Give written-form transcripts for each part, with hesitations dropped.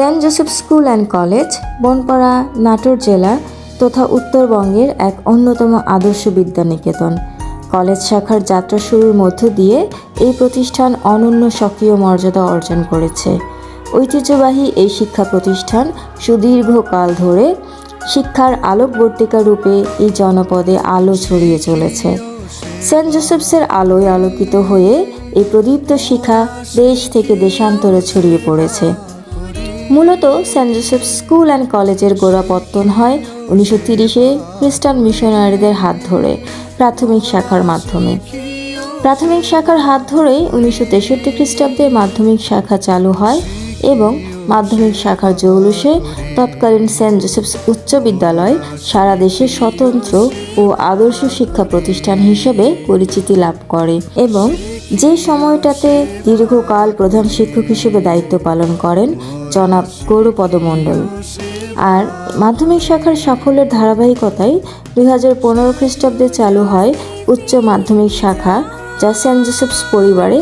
Saint Joseph school and college Banpara, Natore জেলা তথা উত্তরবঙ্গের এক অন্যতম আদর্শ বিদ্যানিকেতন। কলেজ শাখার যাত্রা শুরুর মধ্য দিয়ে এই প্রতিষ্ঠান অনন্য স্বকীয় মর্যাদা অর্জন করেছে। ঐতিহ্যবাহী এই শিক্ষা প্রতিষ্ঠান সুদীর্ঘকাল ধরে শিক্ষার আলোকবর্তিকা রূপে এই জনপদে আলো ছড়িয়ে চলেছে। সেন্ট জোসেফসের আলোয় আলোকিত হয়ে এই প্রদীপ্ত শিখা দেশ থেকে দেশান্তরে ছড়িয়ে পড়েছে। মূলত সেন্ট জোসেফ স্কুল অ্যান্ড কলেজের গোড়াপত্তন হয় 1930-এ খ্রিস্টান মিশনারিদের হাত ধরে প্রাথমিক শাখার মাধ্যমে। প্রাথমিক শাখার হাত ধরেই 1963 খ্রিস্টাব্দে মাধ্যমিক শাখা চালু হয় এবং মাধ্যমিক শাখার জৌলুসে তৎকালীন সেন্ট জোসেফস উচ্চ বিদ্যালয় সারা দেশে স্বতন্ত্র ও আদর্শ শিক্ষা প্রতিষ্ঠান হিসেবে পরিচিতি লাভ করে এবং যে সময়টাতে দীর্ঘকাল প্রধান শিক্ষক হিসেবে দায়িত্ব পালন করেন জনাব গৌরপদ মণ্ডল। আর মাধ্যমিক শাখার সাফল্যের ধারাবাহিকতায় 2015 খ্রিস্টাব্দে চালু হয় উচ্চ মাধ্যমিক শাখা, যা সেন্ট জোসেফস পরিবারে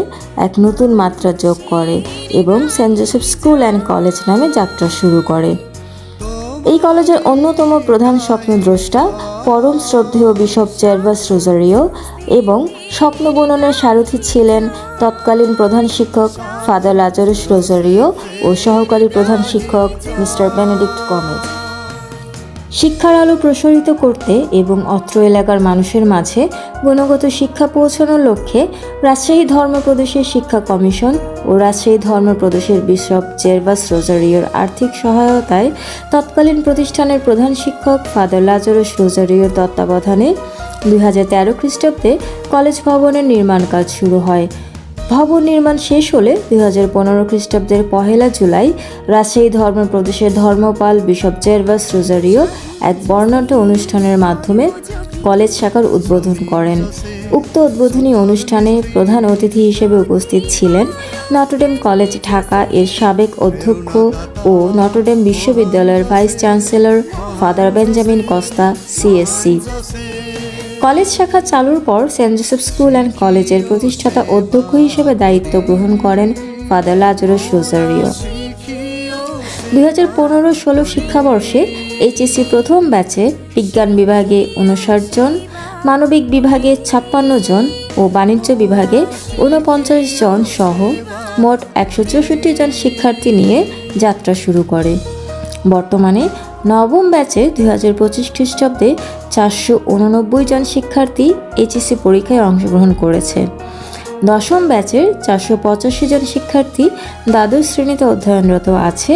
এক নতুন মাত্রা যোগ করে এবং Saint Joseph school and college নামে যাত্রা শুরু করে। এই কলেজের অন্যতম প্রধান স্বপ্নদ্রষ্টা পরম শ্রদ্ধেয় বিশপ জেরভাস রোজারিও এবং স্বপ্ন বুননের সারথি ছিলেন তৎকালীন প্রধান শিক্ষক ফাদার লাজারুস রোজারিও ও সহকারী প্রধান শিক্ষক মিস্টার বেনেডিক্ট গমেজ। শিক্ষার আলো প্রসারিত করতে এবং অত্র এলাকার মানুষের মাঝে গুণগত শিক্ষা পৌঁছানোর লক্ষ্যে রাজশাহী ধর্মপ্রদেশের শিক্ষা কমিশন ও রাজশাহী ধর্মপ্রদেশের বিশপ জেরভাস রোজারিওর আর্থিক সহায়তায় তৎকালীন প্রতিষ্ঠানের প্রধান শিক্ষক ফাদার লাজারুস রোজারিওর তত্ত্বাবধানে 2013 খ্রিস্টাব্দে কলেজ ভবনের নির্মাণ কাজ শুরু হয়। ভবন নির্মাণ শেষ হলে 2015 খ্রিস্টাব্দের 1 জুলাই রাজশাহী ধর্মপ্রদেশের ধর্মপাল বিশপ জেরভাস রোজারিও এক বর্ণাঢ্য অনুষ্ঠানের মাধ্যমে কলেজ শাখার উদ্বোধন করেন। উক্ত উদ্বোধনী অনুষ্ঠানে প্রধান অতিথি হিসেবে উপস্থিত ছিলেন নটরডেম কলেজ ঢাকা এর সাবেক অধ্যক্ষ ও নটরডেম বিশ্ববিদ্যালয়ের vice chancellor father Benjamin Costa CSC. College শাখা চালুর পর সেন্ট জোসেফ স্কুল অ্যান্ড কলেজের প্রতিষ্ঠাতা অধ্যক্ষ হিসেবে দায়িত্ব গ্রহণ করেন ফাদার লাজারুস রোজারিও। 2015-16 শিক্ষাবর্ষে এইচএসসি প্রথম ব্যাচে বিজ্ঞান বিভাগে 59 জন, মানবিক বিভাগে 56 জন ও বাণিজ্য বিভাগে 49 জন সহ মোট 164 জন শিক্ষার্থী নিয়ে যাত্রা শুরু করে। বর্তমানে নবম ব্যাচে 2025 খ্রিস্টাব্দে 489 জন শিক্ষার্থী এইচএসসি পরীক্ষায় অংশগ্রহণ করেছে। দশম ব্যাচের 485 জন শিক্ষার্থী দ্বাদশ শ্রেণীতে অধ্যয়নরত আছে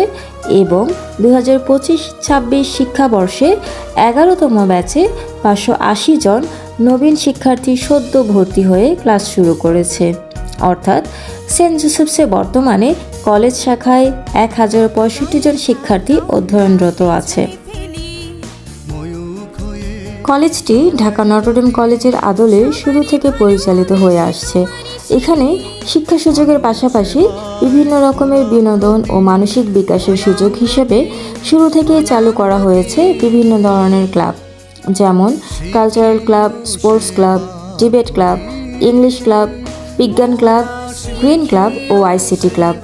এবং 2025-26 শিক্ষাবর্ষে 11তম ব্যাচে 580 জন নবীন শিক্ষার্থী সদ্য ভর্তি হয়ে ক্লাস শুরু করেছে। অর্থাৎ সেন্ট জোসেফসে বর্তমানে কলেজ শাখায় 1065 জন শিক্ষার্থী অধ্যয়নরত আছে। কলেজটি ঢাকা নটরডেম কলেজের আদলে শুরু থেকে পরিচালিত হয়ে আসছে। এখানে শিক্ষা সুযোগের পাশাপাশি বিভিন্ন রকমের বিনোদন ও মানসিক বিকাশের সুযোগ হিসেবে শুরু থেকেই চালু করা হয়েছে বিভিন্ন ধরনের ক্লাব, যেমন cultural club, sports club, debate club, English club, বিজ্ঞান ক্লাব, গ্রিন ক্লাব ও আইসিটি ক্লাব,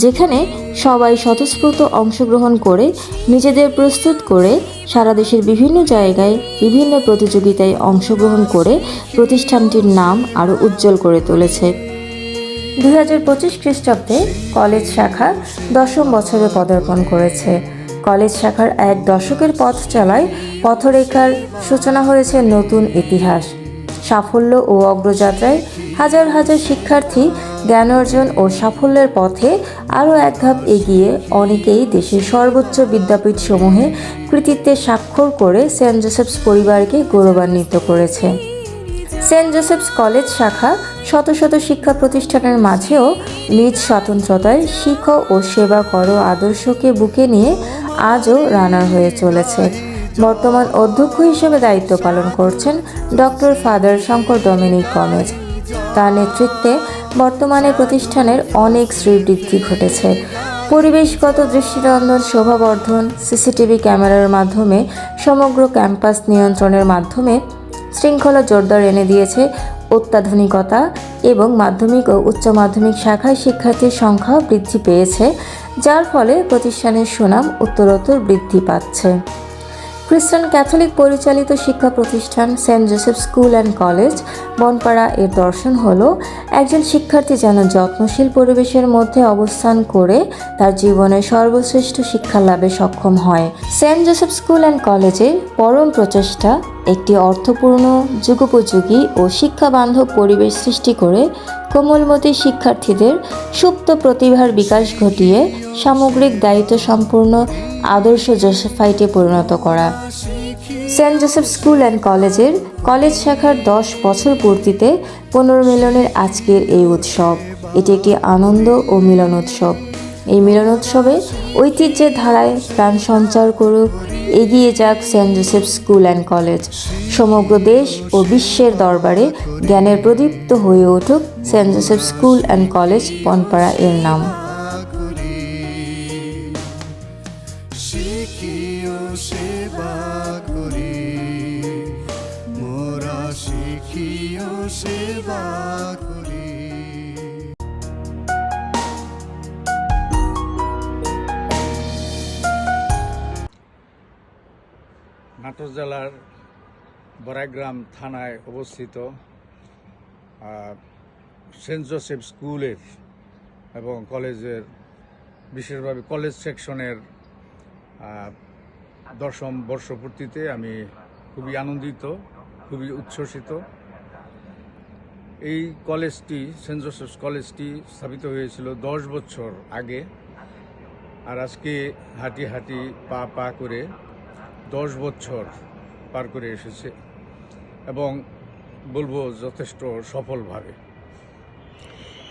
যেখানে সবাই স্বতঃস্ফূর্ত অংশগ্রহণ করে নিজেদের প্রস্তুত করে সারা দেশের বিভিন্ন জায়গায় বিভিন্ন প্রতিযোগিতায় অংশগ্রহণ করে প্রতিষ্ঠানটির নাম আরও উজ্জ্বল করে তুলেছে। 2025 খ্রিস্টাব্দে কলেজ শাখা 10ম বছরে পদার্পণ করেছে। কলেজ শাখার এক দশকের পথ চলায় পথরেখার সূচনা হয়েছে নতুন ইতিহাস। সাফল্য ও অগ্রযাত্রায় হাজার হাজার শিক্ষার্থী জ্ঞান অর্জন ও সাফল্যের পথে আরও এক ধাপ এগিয়ে অনেকেই দেশের সর্বোচ্চ বিদ্যাপীঠ সমূহে কৃতিত্বের স্বাক্ষর করে সেন্ট জোসেফস পরিবারকে গৌরবান্বিত করেছে। সেন্ট জোসেফস কলেজ শাখা শত শত শিক্ষা প্রতিষ্ঠানের মাঝেও নিজ স্বতন্ত্রতায় শিক্ষা ও সেবা করো আদর্শকে বুকে নিয়ে আজও রানার হয়ে চলেছে। বর্তমান অধ্যক্ষ হিসেবে দায়িত্ব পালন করছেন doctor father Shankar Dominic Gomes. তার নেতৃত্বে বর্তমানে প্রতিষ্ঠানের অনেক শ্রীবৃদ্ধি ঘটেছে। পরিবেশগত দৃষ্টিনন্দন শোভাবর্ধন, সিসিটিভি ক্যামেরার মাধ্যমে সমগ্র ক্যাম্পাস নিয়ন্ত্রণের মাধ্যমে শৃঙ্খলা জোরদার এনে দিয়েছে অত্যাধুনিকতা এবং মাধ্যমিক ও উচ্চ মাধ্যমিক শাখায় শিক্ষার্থীর সংখ্যা বৃদ্ধি পেয়েছে যার ফলে প্রতিষ্ঠানের সুনাম উত্তরোত্তর বৃদ্ধি পাচ্ছে। খ্রিস্টান ক্যাথলিক পরিচালিত শিক্ষা প্রতিষ্ঠান Saint Joseph school and college Banpara এর দর্শন হলো একজন শিক্ষার্থী যেন যত্নশীল পরিবেশের মধ্যে অবস্থান করে তার জীবনের সর্বশ্রেষ্ঠ শিক্ষা লাভে সক্ষম হয়। সেন্ট জোসেফ স্কুল অ্যান্ড কলেজের পরম প্রচেষ্টা একটি অর্থপূর্ণ, যুগোপযোগী ও শিক্ষাবান্ধব পরিবেশ সৃষ্টি করে কোমলমতি শিক্ষার্থীদের সুপ্ত প্রতিভার বিকাশ ঘটিয়ে সামগ্রিক দায়িত্ব সম্পূর্ণ আদর্শ জোসেফাইটে পরিণত করা। সেন্ট জোসেফ স্কুল অ্যান্ড কলেজের কলেজ শাখার 10 বছর পূর্তিতে পুনর্মিলনের আজকের এই উৎসব। এটি একটি আনন্দ ও মিলন উৎসব। এই মিলনোৎসবে ঐতিহ্যের ধারায় প্রাণ সঞ্চার করুক, এগিয়ে যাক Saint Joseph school and college. সমগ্র দেশ ও বিশ্বের দরবারে জ্ঞানের প্রদীপ্ত হয়ে উঠুক Saint Joseph school and college Banpara এর নাম। শিখিও সেবা করি, মোরা শিখিও সেবা করি। নাটোর জেলার বড়াইগ্রাম থানায় অবস্থিত সেন্ট জোসেফ স্কুলের এবং কলেজের, বিশেষভাবে কলেজ সেকশনের 10ম বর্ষপূর্তিতে আমি খুবই আনন্দিত, খুবই উচ্ছ্বসিত। এই কলেজটি, সেন্ট জোসেফ কলেজটি স্থাপিত হয়েছিল 10 বছর আগে, আর আজকে হাঁটি হাঁটি পা পা করে 10 বছর পার করে এসেছে এবং বলবো যথেষ্ট সফলভাবে।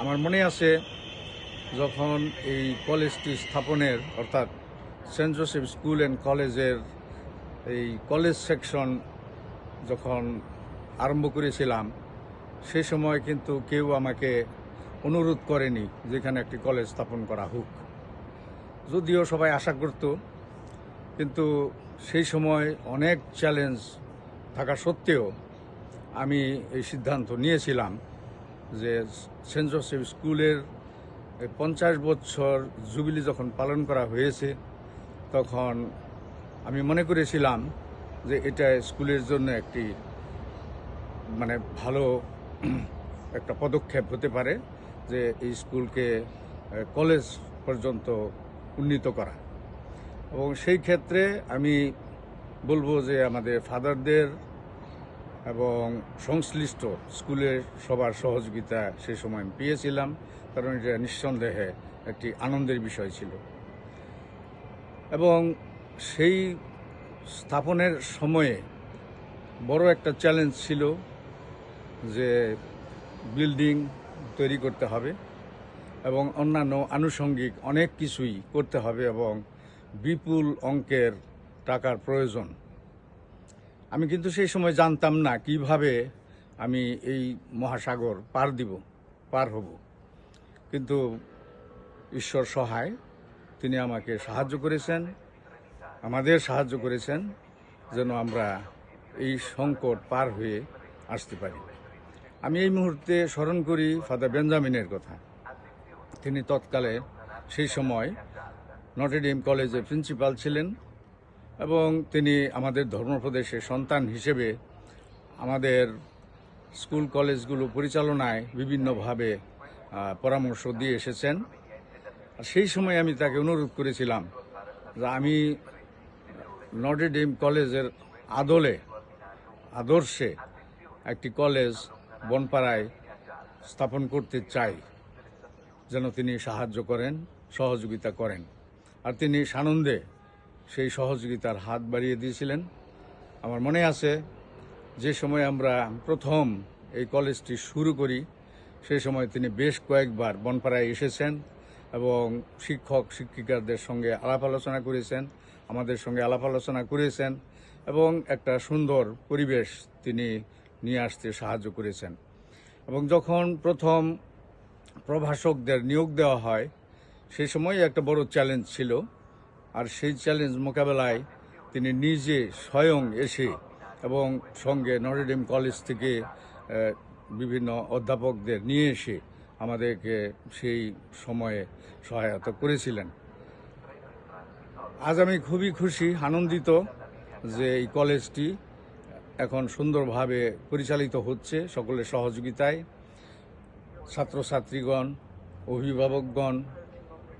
আমার মনে আছে যখন এই কলেজটি স্থাপনের, অর্থাৎ সেন্ট জোসেফ স্কুল অ্যান্ড কলেজের এই কলেজ সেকশন যখন আরম্ভ করেছিলাম, সেই সময় কিন্তু কেউ আমাকে অনুরোধ করেনি যেখানে একটি কলেজ স্থাপন করা হোক, যদিও সবাই আশা করত। কিন্তু সেই সময় অনেক চ্যালেঞ্জ থাকা সত্ত্বেও আমি এই সিদ্ধান্ত নিয়েছিলাম যে সেন্ট জোসেফ স্কুলের 50 বছর জুবিলি যখন পালন করা হয়েছে, তখন আমি মনে করেছিলাম যে এটা স্কুলের জন্য একটি ভালো একটা পদক্ষেপ হতে পারে, যে এই স্কুলকে কলেজ পর্যন্ত উন্নীত করা। এবং সেই ক্ষেত্রে আমি বলবো যে আমাদের ফাদারদের এবং সংশ্লিষ্ট স্কুলের সবার সহযোগিতা সেই সময় আমি পেয়েছিলাম, কারণ এটা নিঃসন্দেহে একটি আনন্দের বিষয় ছিল। এবং সেই স্থাপনের সময়ে বড় একটা চ্যালেঞ্জ ছিল যে বিল্ডিং তৈরি করতে হবে এবং অন্যান্য আনুষঙ্গিক অনেক কিছুই করতে হবে এবং বিপুল অঙ্কের টাকার প্রয়োজন। আমি কিন্তু সেই সময় জানতাম না কিভাবে আমি এই মহাসাগর পার হব। কিন্তু ঈশ্বর সহায়, তিনি আমাকে সাহায্য করেছেন, আমাদের সাহায্য করেছেন যেন আমরা এই সংকট পার হয়ে আসতে পারি। আমি এই মুহূর্তে স্মরণ করি ফাদার বেঞ্জামিনের কথা। তিনি তৎকালে সেই সময় নটর ডেম কলেজের প্রিন্সিপাল ছিলেন এবং তিনি আমাদের ধর্মপ্রদেশের সন্তান হিসেবে আমাদের স্কুল কলেজগুলো পরিচালনায় বিভিন্নভাবে পরামর্শ দিয়ে এসেছেন। আর সেই সময় আমি তাকে অনুরোধ করেছিলাম যে আমি নটর ডেম কলেজের আদর্শে একটি কলেজ বনপাড়ায় স্থাপন করতে চাই, যেন তিনি সাহায্য করেন, সহযোগিতা করেন। আর তিনি সানন্দে সেই সহযোগিতার হাত বাড়িয়ে দিয়েছিলেন। আমার মনে আছে যে সময় আমরা প্রথম এই কলেজটি শুরু করি, সেই সময় তিনি বেশ কয়েকবার বনপাড়ায় এসেছেন এবং শিক্ষক শিক্ষিকাদের সঙ্গে আলাপ আলোচনা করেছেন, আমাদের সঙ্গে আলাপ আলোচনা করেছেন এবং একটা সুন্দর পরিবেশ তিনি নিয়ে আসতে সাহায্য করেছেন। এবং যখন প্রথম প্রভাষকদের নিয়োগ দেওয়া হয়, সেই সময় একটা বড় চ্যালেঞ্জ ছিল। আর সেই চ্যালেঞ্জ মোকাবেলায় তিনি নিজে স্বয়ং এসে এবং সঙ্গে নটর ডেম কলেজ থেকে বিভিন্ন অধ্যাপকদের নিয়ে এসে আমাদেরকে সেই সময়ে সহায়তা করেছিলেন। আজ আমি খুবই খুশি, আনন্দিত যে এই কলেজটি এখন সুন্দরভাবে পরিচালিত হচ্ছে সকলের সহযোগিতায়। ছাত্রছাত্রীগণ, অভিভাবকগণ,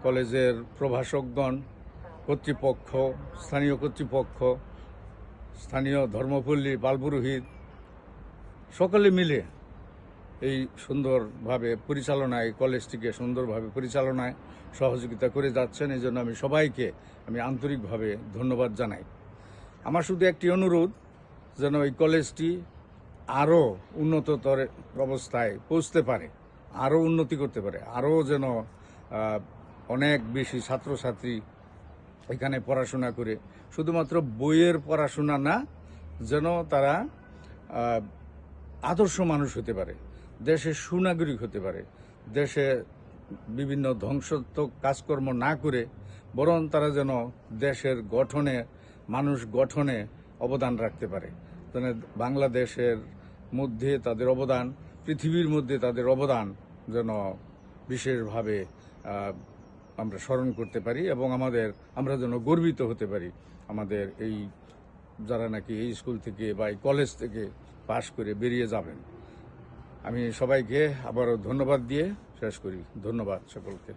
কলেজের প্রভাষকগণ, কর্তৃপক্ষ, স্থানীয় কর্তৃপক্ষ, স্থানীয় ধর্মপল্লী, বালপুরোহিত সকলে মিলে এই সুন্দরভাবে পরিচালনায়, কলেজটিকে সুন্দরভাবে পরিচালনায় সহযোগিতা করে যাচ্ছেন। এই জন্য আমি সবাইকে আন্তরিকভাবে ধন্যবাদ জানাই। আমার শুধু একটি অনুরোধ, যেন এই কলেজটি আরও উন্নততর অবস্থায় পৌঁছতে পারে, আরও উন্নতি করতে পারে, আরও যেন অনেক বেশি ছাত্রছাত্রী এখানে পড়াশোনা করে শুধুমাত্র বইয়ের পড়াশোনা না, যেন তারা আদর্শ মানুষ হতে পারে, দেশের সুনাগরিক হতে পারে, দেশে বিভিন্ন ধ্বংসাত্মক কাজকর্ম না করে বরং তারা যেন দেশের গঠনে, মানুষ গঠনে অবদান রাখতে পারে। মানে বাংলাদেশের মধ্যে তাদের অবদান, পৃথিবীর মধ্যে তাদের অবদান যেন বিশেষভাবে আমরা স্মরণ করতে পারি এবং আমরা যেন গর্বিত হতে পারি আমাদের এই যারা নাকি এই স্কুল থেকে বা এই কলেজ থেকে পাশ করে বেরিয়ে যাবেন। আমি সবাইকে আবারও ধন্যবাদ দিয়ে শেষ করি। ধন্যবাদ সকলকে।